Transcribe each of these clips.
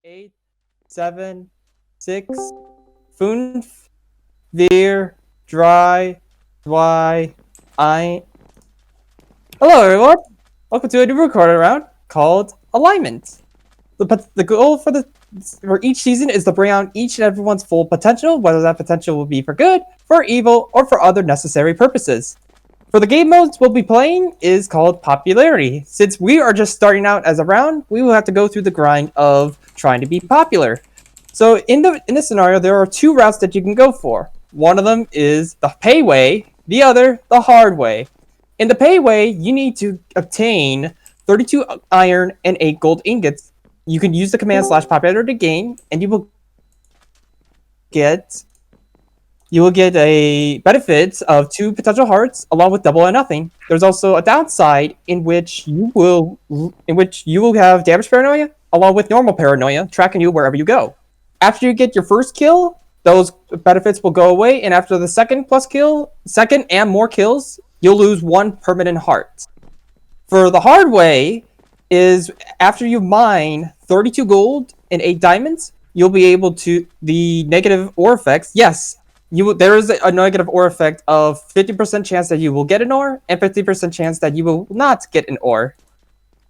8, 7, 6, 5, 4, 3, 2, 1. Hello, everyone. Welcome to a new recording round called Alignment. The goal for each season is to bring out each and everyone's full potential, whether that potential will be for good, for evil, or for other necessary purposes. For the game modes we'll be playing is called Popularity. Since we are just starting out as a round, we will have to go through the grind of trying to be popular. So in this scenario, there are two routes that you can go for. One of them is the pay way, the other the hard way. In the pay way, you need to obtain 32 iron and 8 gold ingots. You can use the command /popularity to gain, and get you will get a benefit of 2 potential hearts along with double or nothing. There's also a downside in which you will have damage paranoia along with normal paranoia tracking you wherever you go. After you get your first kill, those benefits will go away, and after the second and more kills, you'll lose 1 permanent heart. For the hard way is after you mine 32 gold and 8 diamonds, you'll be able to the negative ore effects. Yes, there is a negative ore effect of 50% chance that you will get an ore and 50% chance that you will not get an ore.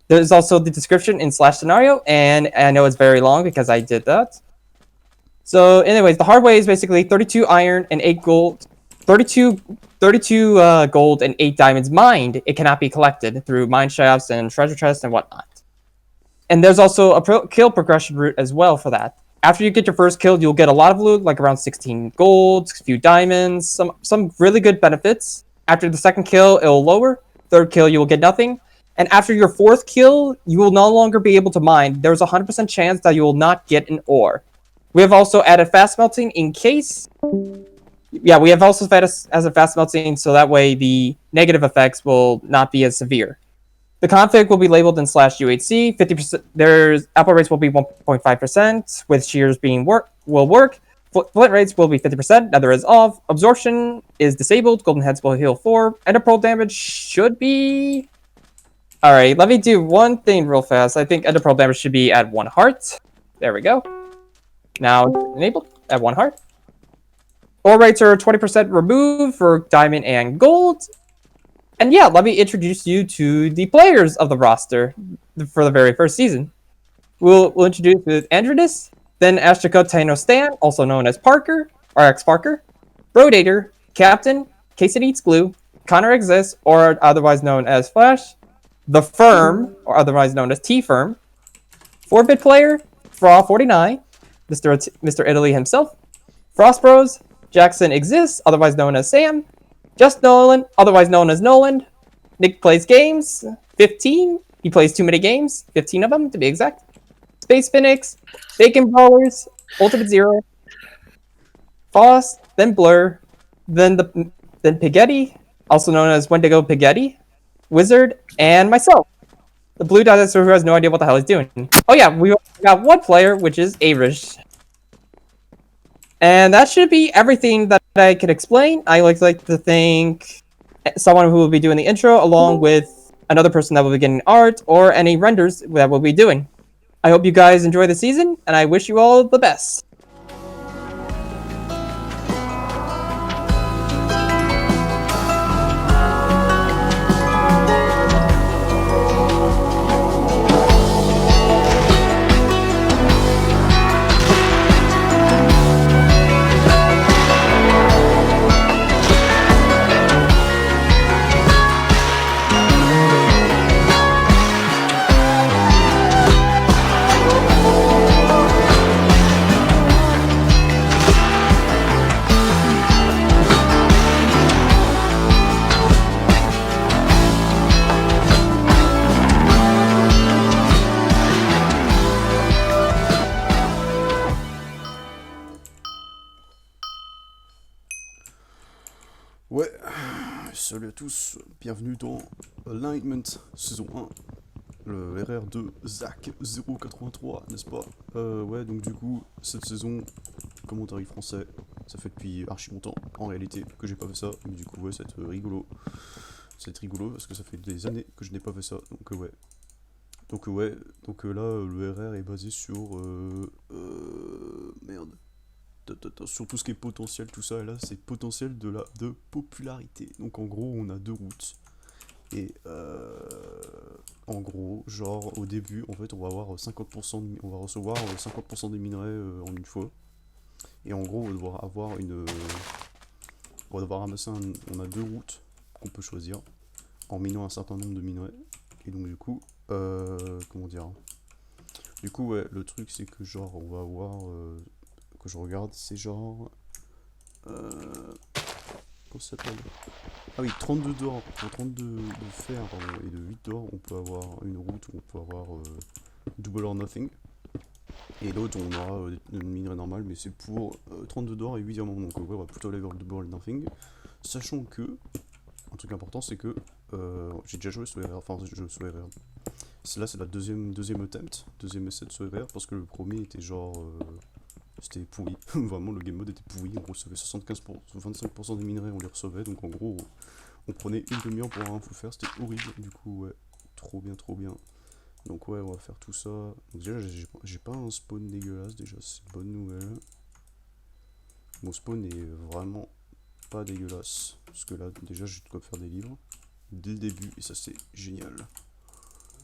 There's also the description in /scenario, and I know it's very long because I did that. So anyways, the hard way is basically 32 iron and 8 gold. 32 gold and 8 diamonds mined. It cannot be collected through mine shafts and treasure chests and whatnot. And there's also a kill progression route as well for that. After you get your first kill, you'll get a lot of loot, like around 16 gold, a few diamonds, some really good benefits. After the second kill, it'll lower. Third kill, you will get nothing. And after your fourth kill, you will no longer be able to mine. There's a 100% chance that you will not get an ore. We have also added fast melting in case. Yeah, we have also added as a fast melting, so that way the negative effects will not be as severe. The config will be labeled in /UHC. 50%. There's apple rates will be 1.5%, with shears will work. Flint rates will be 50%. Nether is off. Absorption is disabled. Golden heads will heal 4. Ender pearl damage should be. All right, let me do one thing real fast. I think ender pearl damage should be at 1 heart. There we go. Now enabled at 1 heart. Ore rates are 20% removed for diamond and gold. And yeah, let me introduce you to the players of the roster for the very first season. We'll introduce with Androdus, then Ashtika Tano Stan, also known as Parker, RX Parker, Brodator, Captain, Case It Eats Glue, Connor Exists, or otherwise known as Flash, The Firm, or otherwise known as T-Firm, 4-bit player, Fraw49, Mr. Italy himself, Frost Bros, Jackson Exists, otherwise known as Sam, Just Nolan, otherwise known as Nolan, Nick Plays Games, 15, he plays too many games, 15 of them to be exact, Space Phoenix, Bacon Brawlers, Ultimate Zero, Foss, then Blur, then Piggetti, also known as Wendigo Piggetti, Wizard, and myself, the blue dinosaur who has no idea what the hell he's doing. Oh yeah, we got one player, which is Arish. And that should be everything that I could explain. I like to thank someone who will be doing the intro, along with another person that will be getting art or any renders that we'll be doing. I hope you guys enjoy the season, and I wish you all the best. Ouais, salut à tous, bienvenue dans Alignment saison 1, le RR de Zach 083, n'est-ce pas? Ouais, donc du coup, cette saison, commentary français, ça fait depuis archi longtemps, en réalité, que j'ai pas fait ça, mais du coup, ouais, c'est rigolo parce que ça fait des années que je n'ai pas fait ça, donc ouais. Donc ouais, donc là le RR est basé sur merde. Sur tout ce qui est potentiel, tout ça, et là c'est potentiel de popularité. Donc en gros on a deux routes. Et en gros, genre au début, en fait on va avoir 50% on va recevoir 50% des minerais en une fois. Et en gros on va devoir avoir on va devoir ramasser on a deux routes qu'on peut choisir en minant un certain nombre de minerais. Et donc du coup, comment dire, du coup ouais, le truc c'est que genre on va avoir, que je regarde, c'est genre, comment ça s'appelle? Ah oui, 32 d'or, pour 32 de fer pardon, et de 8 d'or, on peut avoir une route où on peut avoir double or nothing. Et l'autre, on aura une minerai normale, mais c'est pour 32 d'or et 8 diamants. Donc ouais, on va plutôt aller vers le double or nothing. Sachant que, un truc important, c'est que j'ai déjà joué sur RR, enfin j'ai joué sur RR. Là, c'est la deuxième attempt, deuxième essai de ce RR, parce que le premier était genre. C'était pourri. Vraiment, le game mode était pourri. On recevait 25% des minerais, on les recevait. Donc en gros, on prenait une demi-heure pour avoir un full faire. C'était horrible. Du coup, ouais, trop bien, trop bien. Donc ouais, on va faire tout ça. Donc déjà, j'ai pas un spawn dégueulasse. Déjà, c'est une bonne nouvelle. Mon spawn est vraiment pas dégueulasse. Parce que là, déjà, j'ai de quoi faire des livres. Dès le début, et ça, c'est génial.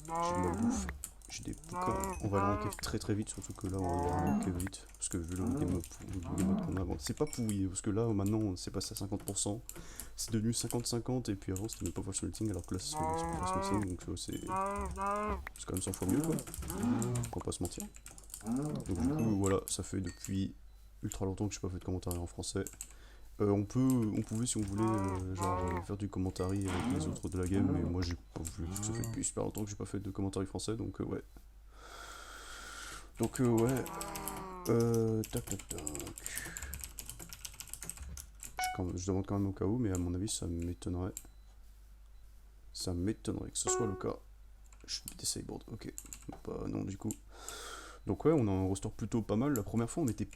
J'ai de la bouffe, j'ai des bouquins. On va aller enquête très très vite, surtout que là on va aller enquête vite. Parce que vu le game mode qu'on a avant, c'est pas pourri, parce que là maintenant c'est passé à 50%, c'est devenu 50-50, et puis avant c'était même pas fast melting, alors que là c'est fast melting, donc c'est quand même 100 fois mieux quoi, on va pas se mentir. Donc du coup voilà, ça fait depuis ultra longtemps que j'ai pas fait de commentaires en français. On pouvait si on voulait faire du commentaire avec les autres de la game, mais moi j'ai pas voulu parce que ça fait depuis super longtemps que j'ai pas fait de commentaire français, donc ouais. Donc ouais. Tac tac tac. Je demande quand même au cas où, mais à mon avis ça m'étonnerait. Ça m'étonnerait que ce soit le cas. Je suis disabled, ok. Bah non du coup. Donc ouais, on a un roster plutôt pas mal. La première fois on était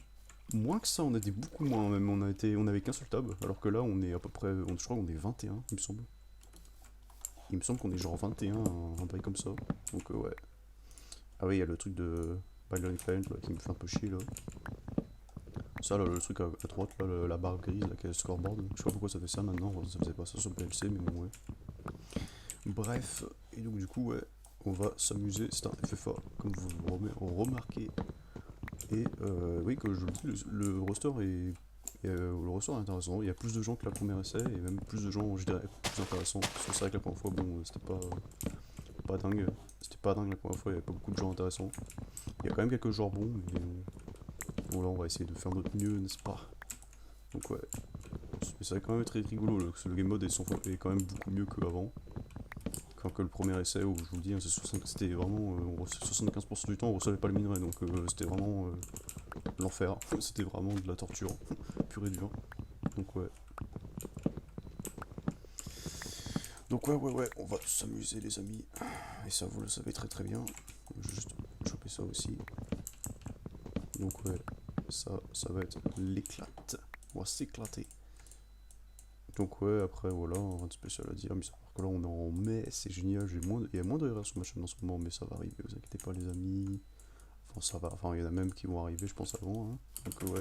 moins que ça, on était beaucoup moins même. On avait qu'un seul tab, alors que là on est à peu près, je crois qu'on est 21, il me semble. Il me semble qu'on est genre 21, un bail comme ça. Donc ouais. Ah oui, il y a le truc de Byline Client là, qui me fait un peu chier là. Ça là, le truc à droite là, la barre grise là, qui est le scoreboard. Je sais pas pourquoi ça fait ça maintenant, ça faisait pas ça sur le PLC, mais bon ouais. Bref, et donc du coup ouais, on va s'amuser, c'est un FFA, comme vous remarquez. Et oui, comme je vous le dis, le roster le ressort est intéressant, il y a plus de gens que la première essai, et même plus de gens, je dirais, plus intéressants. Parce que c'est vrai que la première fois, bon, c'était pas dingue. C'était pas dingue la première fois, il y avait pas beaucoup de gens intéressants. Il y a quand même quelques joueurs bons, mais bon là on va essayer de faire notre mieux, n'est-ce pas? Donc ouais, ça va quand même être très rigolo, là, parce que le game mode est quand même beaucoup mieux qu'avant. Que le premier essai où je vous le dis, hein, c'était vraiment 75% du temps on recevait pas le minerai, donc c'était vraiment l'enfer, c'était vraiment de la torture, pur et dur. Donc ouais. Donc ouais, on va s'amuser les amis. Et ça vous le savez très très bien. Je vais juste choper ça aussi. Donc ouais, ça va être l'éclate. On va s'éclater. Donc ouais, après voilà, rien de spécial à dire, mais ça que là on est en mai, c'est génial, il y a moins de erreurs sur ma chaîne en ce moment, mais ça va arriver, vous inquiétez pas les amis. Enfin ça va, enfin il y en a même qui vont arriver je pense avant, hein. Donc ouais.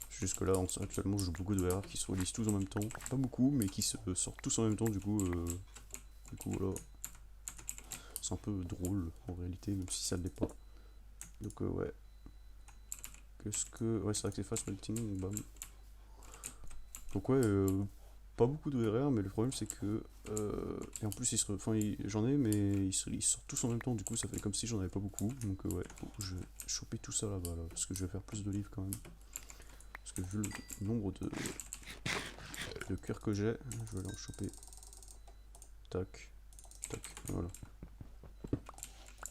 Jusque là actuellement je joue beaucoup de RR qui se relisent tous en même temps. Pas beaucoup mais qui se sortent tous en même temps du coup voilà. C'est un peu drôle en réalité, même si ça ne l'est pas. Donc ouais. Qu'est-ce que. Ouais c'est vrai que c'est fast melting, bam. Donc ouais, pas beaucoup de RR, mais le problème c'est que. Et en plus, enfin, j'en ai, mais ils sortent tous en même temps, du coup ça fait comme si j'en avais pas beaucoup. Donc ouais, je vais choper tout ça là-bas, là, parce que je vais faire plus de livres quand même. Parce que vu le nombre de cuir que j'ai, je vais aller en choper. Tac, tac, voilà.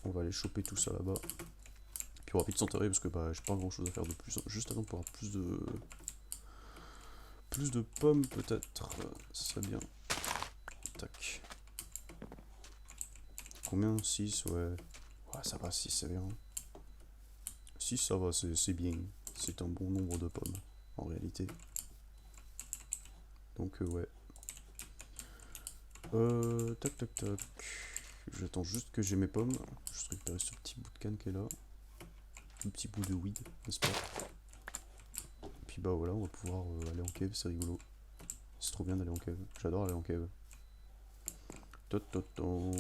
On va aller choper tout ça là-bas. Puis on va vite s'enterrer parce que bah, j'ai pas grand chose à faire de plus. Juste attendre pour avoir plus de pommes peut-être. Ça serait bien. Tac. Combien? 6, ouais. Ouais, ça va, 6 c'est bien. 6 ça va, c'est bien. C'est un bon nombre de pommes, en réalité. Donc ouais. Tac tac tac. j'attends juste que j'ai mes pommes. Je vais récupérer ce petit bout de canne qui est là. Un petit bout de weed, n'est-ce pas? Et puis bah voilà, on va pouvoir aller en cave, c'est rigolo. C'est trop bien d'aller en cave. J'adore aller en cave. Tototon.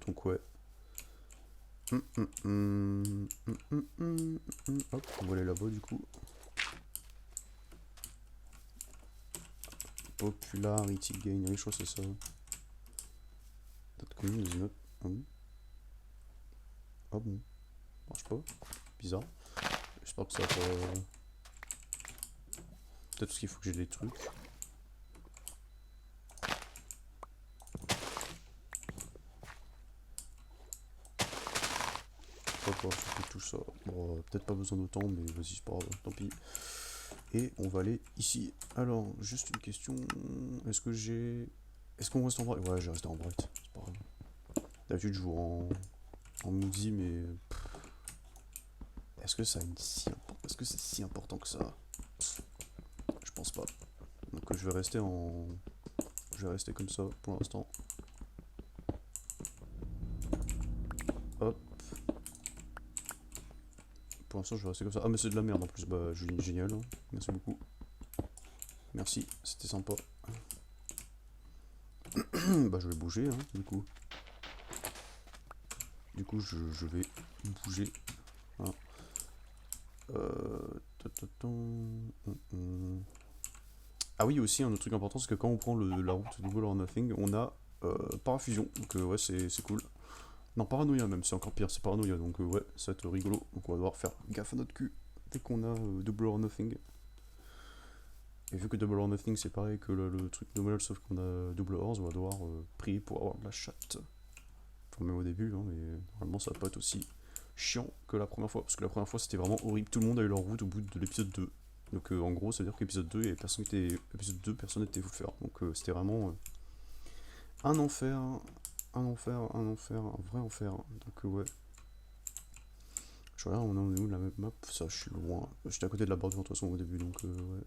Donc ouais. Hop, on va aller là-bas du coup. Popularity gain, oui, je crois que c'est ça. D'autres communes, des notes. Ah bon? Ah bon? Marche pas? Bizarre. J'espère que ça va pas. Peut-être parce qu'il faut que j'ai des trucs. Pourquoi pas, je fais tout ça. Bon, peut-être pas besoin d'autant, mais vas-y, c'est pas grave, tant pis. Et on va aller ici. Alors, juste une question. Est-ce que j'ai. Est-ce qu'on reste en bright? Ouais, j'ai resté en bright, c'est pas grave. D'habitude, je joue en moody, mais. Est-ce que ça a une si Est-ce que c'est si important que ça? Je pense pas. Donc je vais rester en. Je vais rester comme ça pour l'instant. Hop. Pour l'instant, je vais rester comme ça. Ah, mais c'est de la merde en plus. Bah, génial. Hein. Merci beaucoup. Merci, c'était sympa. Bah, je vais bouger, hein, du coup. Du coup, je vais bouger. Voilà. Ah oui, aussi, un autre truc important, c'est que quand on prend la route Double or Nothing, on a parafusion. Donc, ouais, c'est cool. Non, paranoïa même, c'est encore pire, c'est paranoïa. Donc, ouais, ça va être rigolo. Donc, on va devoir faire gaffe à notre cul dès qu'on a Double or Nothing. Et vu que Double or Nothing c'est pareil que le truc normal, sauf qu'on a Double Horse, on va devoir prier pour avoir de la chatte. Enfin, même au début, hein, mais normalement ça va pas être aussi chiant que la première fois. Parce que la première fois c'était vraiment horrible. Tout le monde a eu leur route au bout de l'épisode 2. Donc en gros, ça veut dire qu'épisode 2, personne n'était fou de faire. Donc c'était vraiment un enfer, un enfer, un enfer, un vrai enfer. Donc ouais. Je regarde, on est où de la map? Ça, je suis loin. J'étais à côté de la bordure de toute façon au début, donc ouais.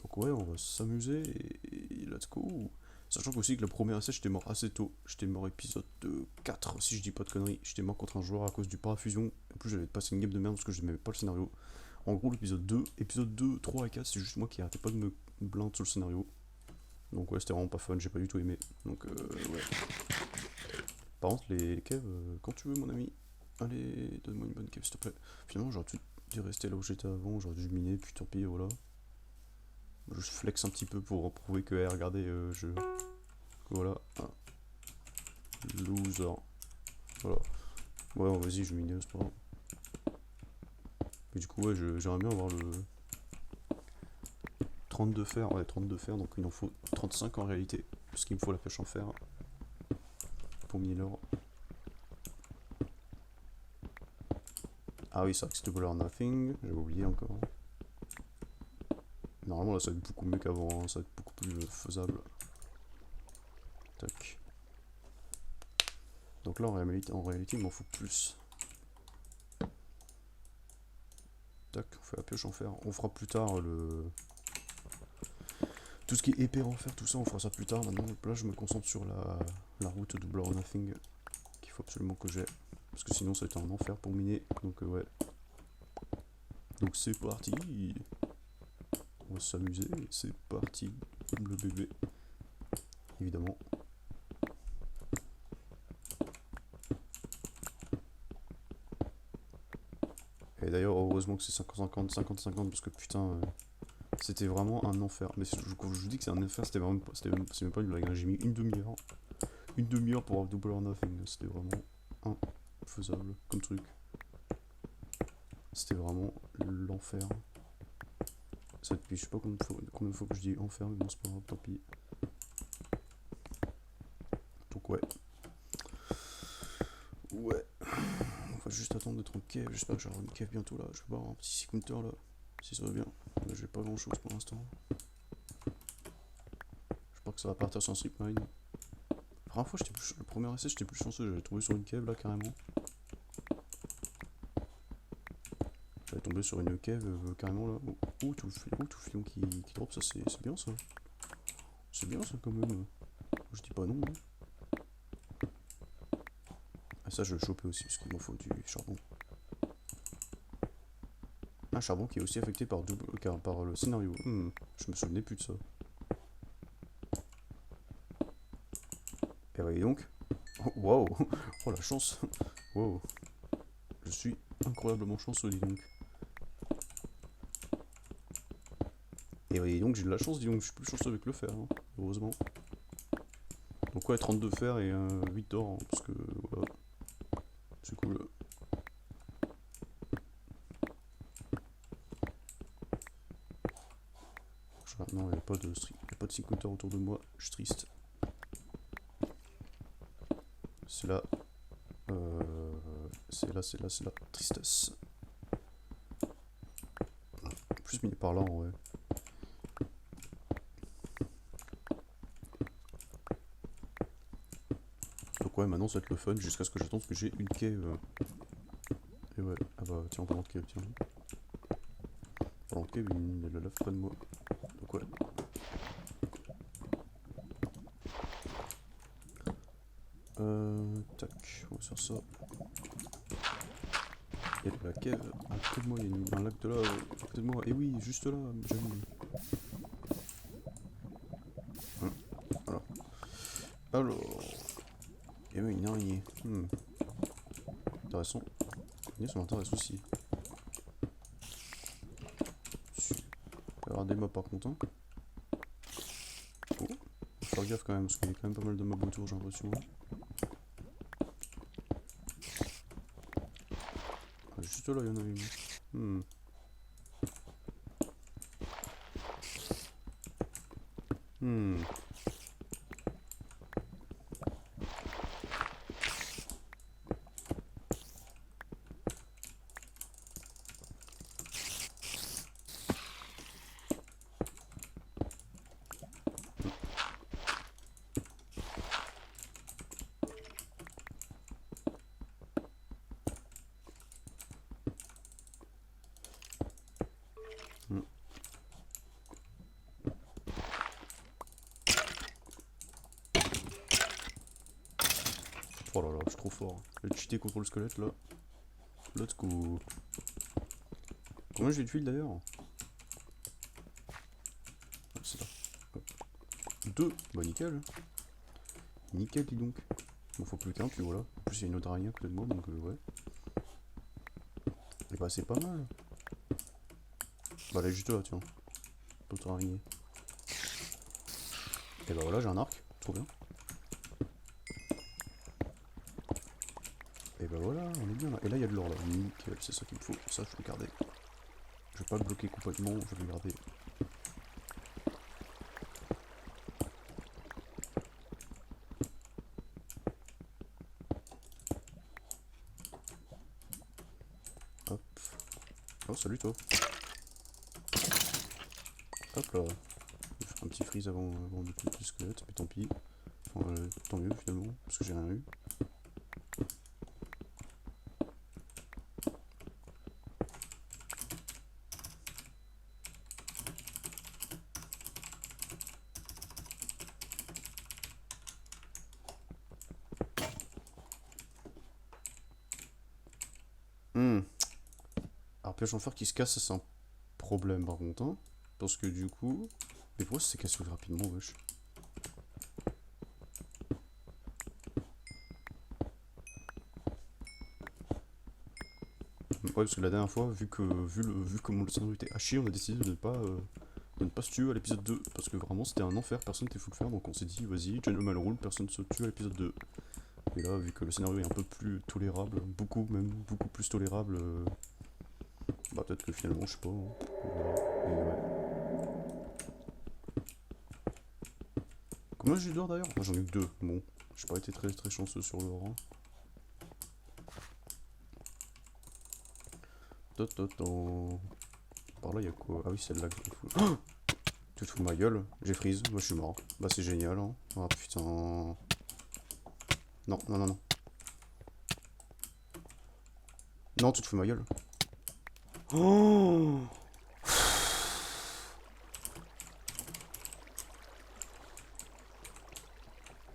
Donc ouais, on va s'amuser et let's go. Sachant qu'aussi que le premier essai, j'étais mort assez tôt. J'étais mort épisode 4, si je dis pas de conneries. J'étais mort contre un joueur à cause du parafusion. En plus, j'avais passé une game de merde parce que je n'aimais pas le scénario. En gros, l'épisode 2, 3 et 4, c'est juste moi qui arrêtais pas de me blinde sur le scénario. Donc ouais, c'était vraiment pas fun, j'ai pas du tout aimé. Donc ouais. Par contre, les caves, quand tu veux, mon ami. Allez, donne-moi une bonne cave, s'il te plaît. Finalement, j'aurais dû rester là où j'étais avant, j'aurais dû miner, puis tant pis, voilà. Je flex un petit peu pour prouver que, hey, regardez, voilà. Ah. Loser. Voilà. Ouais, vas-y, je mine, c'est pas grave. Mais du coup, ouais, j'aimerais bien avoir le 32 fer. Ouais, 32 fer, donc il en faut 35 en réalité. Parce qu'il me faut la pêche en fer. Pour miner l'or. Ah oui, c'est vrai que c'est Double or Nothing. J'avais oublié encore. Normalement, là, ça va être beaucoup mieux qu'avant. Hein. Ça va être beaucoup plus faisable. Tac. Donc là, en réalité, il m'en faut plus. Tac, on fait la pioche en fer. On fera plus tard tout ce qui est épée en fer, tout ça, on fera ça plus tard. Maintenant, là, je me concentre sur la route Double or Nothing qu'il faut absolument que j'ai. Parce que sinon, ça va être un enfer pour miner. Donc, ouais. Donc, c'est parti. On va s'amuser. C'est parti. Le bébé. Évidemment. Et d'ailleurs, heureusement que c'est 50-50, 50-50, parce que putain, c'était vraiment un enfer. Mais quand je vous dis que c'est un enfer, c'est même pas une blague. Hein. J'ai mis une demi-heure pour avoir Double or Nothing. C'était vraiment infaisable comme truc. C'était vraiment l'enfer. Ça depuis je sais pas combien de fois que je dis enfer, mais bon, c'est pas grave, tant pis. Donc, ouais. Ouais. On va juste attendre d'être en cave. J'espère que j'aurai une cave bientôt là. Je vais voir un petit 6 counter là. Si ça va bien. Mais j'ai pas grand chose pour l'instant. Je crois que ça va partir sur un strip mine. La première fois, le premier essai, j'étais plus chanceux. J'avais tombé sur une cave là carrément. J'avais tombé sur une cave carrément là. Oh, tout le filon qui drop, ça c'est bien ça. C'est bien ça quand même. Je dis pas non. Hein. Ah ça je vais le choper aussi parce qu'il m'en faut du charbon. Un charbon qui est aussi affecté par, par le scénario. Je me souvenais plus de ça. Et voyez donc. Oh, waouh. Oh la chance. Wow. Je suis incroyablement chanceux, dis donc. Et voyez donc, j'ai de la chance, dis donc, je suis plus chanceux avec le fer, hein, heureusement. Donc ouais, 32 fer et 8 d'or, hein, parce que voilà, c'est cool. Non, il n'y a pas de cycloteur autour de moi, je suis triste. C'est là, c'est la tristesse. Plus mis par là, en vrai. Donc ouais, maintenant ça va être le fun jusqu'à ce que j'attende que j'ai une cave. Et ouais, ah bah tiens, en parlant de cave, tiens. En parlant de cave, il y a de la lave près de moi. Donc ouais. Tac, on va faire ça. Il y a de la cave à côté de moi, il y a un lac de là à côté de moi. Et oui, juste là, j'ai vu. Voilà. Alors. Et oui, une araignée. Intéressant. Les araignées sont intéressantes aussi. Il va y avoir des mobs par contre. Hein. Oh. Faut faire gaffe quand même, parce qu'il y a quand même pas mal de mobs autour, j'ai l'impression. Ah, juste là, il y en a une. Oh là là, je suis trop fort. Je vais cheater contre le squelette là. Let's go. Combien j'ai de fil d'ailleurs? Ah, c'est là. Hop. 2. Bah nickel. Nickel, dis donc. Il m'en faut plus qu'un, puis voilà. En plus, il y a une autre araignée à côté de moi, donc ouais. Et bah, c'est pas mal. Bah, elle est juste là, tiens. L'autre araignée. Et bah voilà, j'ai un arc. Trop bien. Et bah voilà, on est bien là. Et là, il y a de l'or là. Nickel, c'est ça qu'il me faut. Ça, je vais le garder. Je vais pas le bloquer complètement, je vais le garder. Hop. Oh, salut toi. Hop là. Je vais faire un petit freeze avant de couper le squelette, mais tant pis. Enfin, tant mieux finalement, parce que j'ai rien eu. Alors, pioche en fer qui se casse, c'est un problème par contre. Hein, parce que du coup. Mais pourquoi ça s'est cassé rapidement, wesh? Ouais, parce que la dernière fois, vu comment le scénario était haché, on a décidé de ne pas se tuer à l'épisode 2. Parce que vraiment, c'était un enfer, personne n'était fou le faire. Donc on s'est dit, vas-y, Gentleman Rule, personne se tue à l'épisode 2. Et là, vu que le scénario est un peu plus tolérable, beaucoup plus tolérable, bah peut-être que finalement, je sais pas. Hein. Voilà. Et ouais. Combien j'ai d'or d'ailleurs? J'en ai que 2. Bon, j'ai pas été très très chanceux sur l'or. Hein. Par là, il y a quoi? Ah oui, c'est le lac. Oh, tu te fous de ma gueule? J'ai freeze, moi je suis mort. Bah c'est génial. Hein. Ah putain. Non, non, non, non. Non, tu te fous de ma gueule. Oh,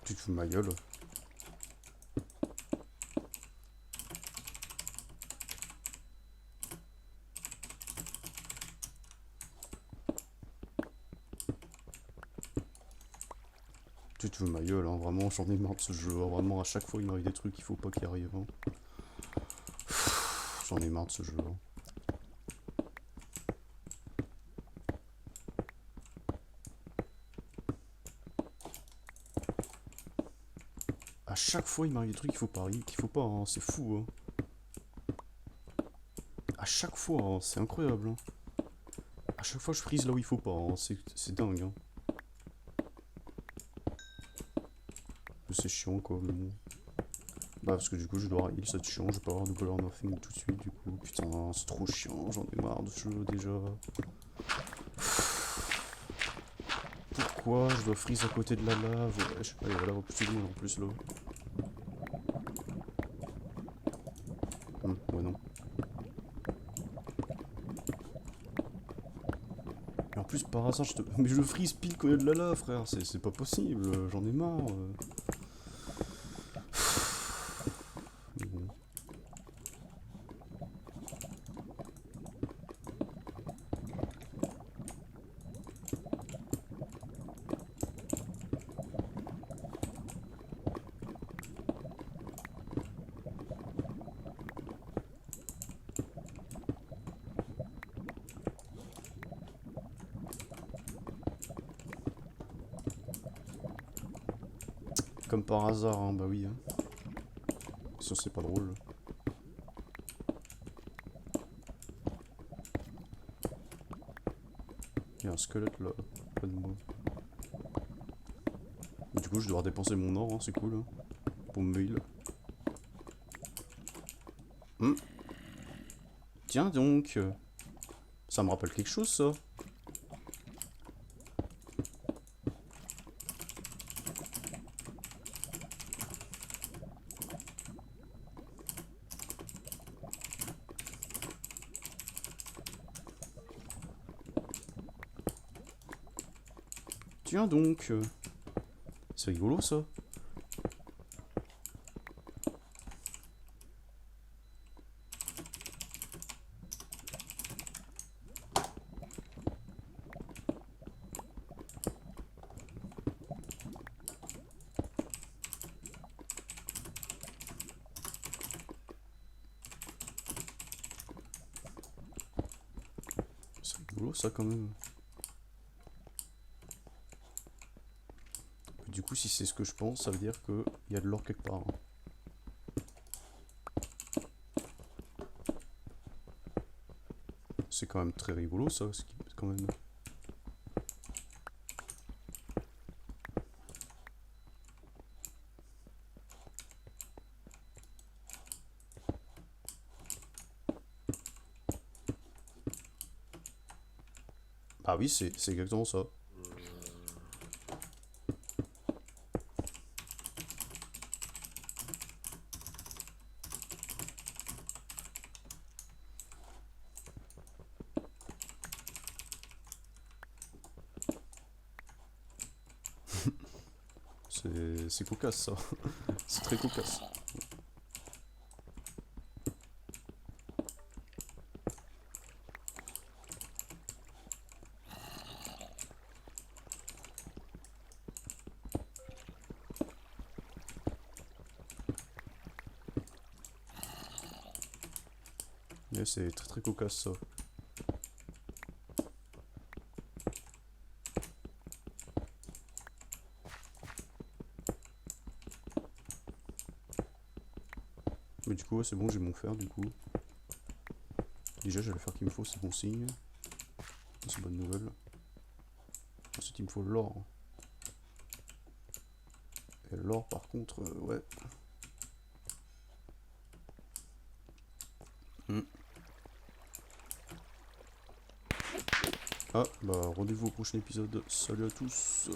Tu te fous de ma gueule. Tu te fous de ma gueule, hein. Vraiment, j'en ai marre de ce jeu. Hein. Vraiment, à chaque fois, il m'arrive des trucs qu'il faut pas qu'il arrive. Hein. J'en ai marre de ce jeu. Hein. À chaque fois, il m'arrive des trucs qu'il faut pas, hein. C'est fou. Hein. À chaque fois, hein. C'est incroyable. Hein. À chaque fois, je freeze là où il faut pas. Hein. C'est dingue. Hein. C'est chiant quoi, mais bon. Bah parce que du coup je dois heal, c'est chiant, je vais pas avoir double or nothing tout de suite du coup. Putain, c'est trop chiant, j'en ai marre de ce jeu déjà. Pourquoi je dois freeze à côté de la lave? Wesh, allez voilà, plus de monde en plus là. Ouais non. Et en plus par hasard mais je freeze pile quand il y a de la lave frère, c'est pas possible, j'en ai marre. Mais bon. Comme par hasard, hein, bah oui. Hein. Sinon c'est pas drôle. Il y a un squelette là, pas de moi. Du coup je dois dépenser mon or, hein, c'est cool. Hein, pour me heal. Tiens donc. Ça me rappelle quelque chose ça. Tiens donc. C'est rigolo ça. C'est rigolo ça quand même. Du coup si c'est ce que je pense, ça veut dire qu'il y a de l'or quelque part. Hein. C'est quand même très rigolo ça, quand même. Ah oui, c'est exactement ça. C'est cocasse ça. C'est très cocasse. Yeah, c'est très très cocasse ça. Mais du coup ouais, c'est bon, j'ai mon fer du coup. Déjà j'ai le fer qu'il me faut, c'est bon signe. C'est une bonne nouvelle. Ensuite il me faut l'or. Et l'or par contre, ouais. Ah bah rendez-vous au prochain épisode. Salut à tous.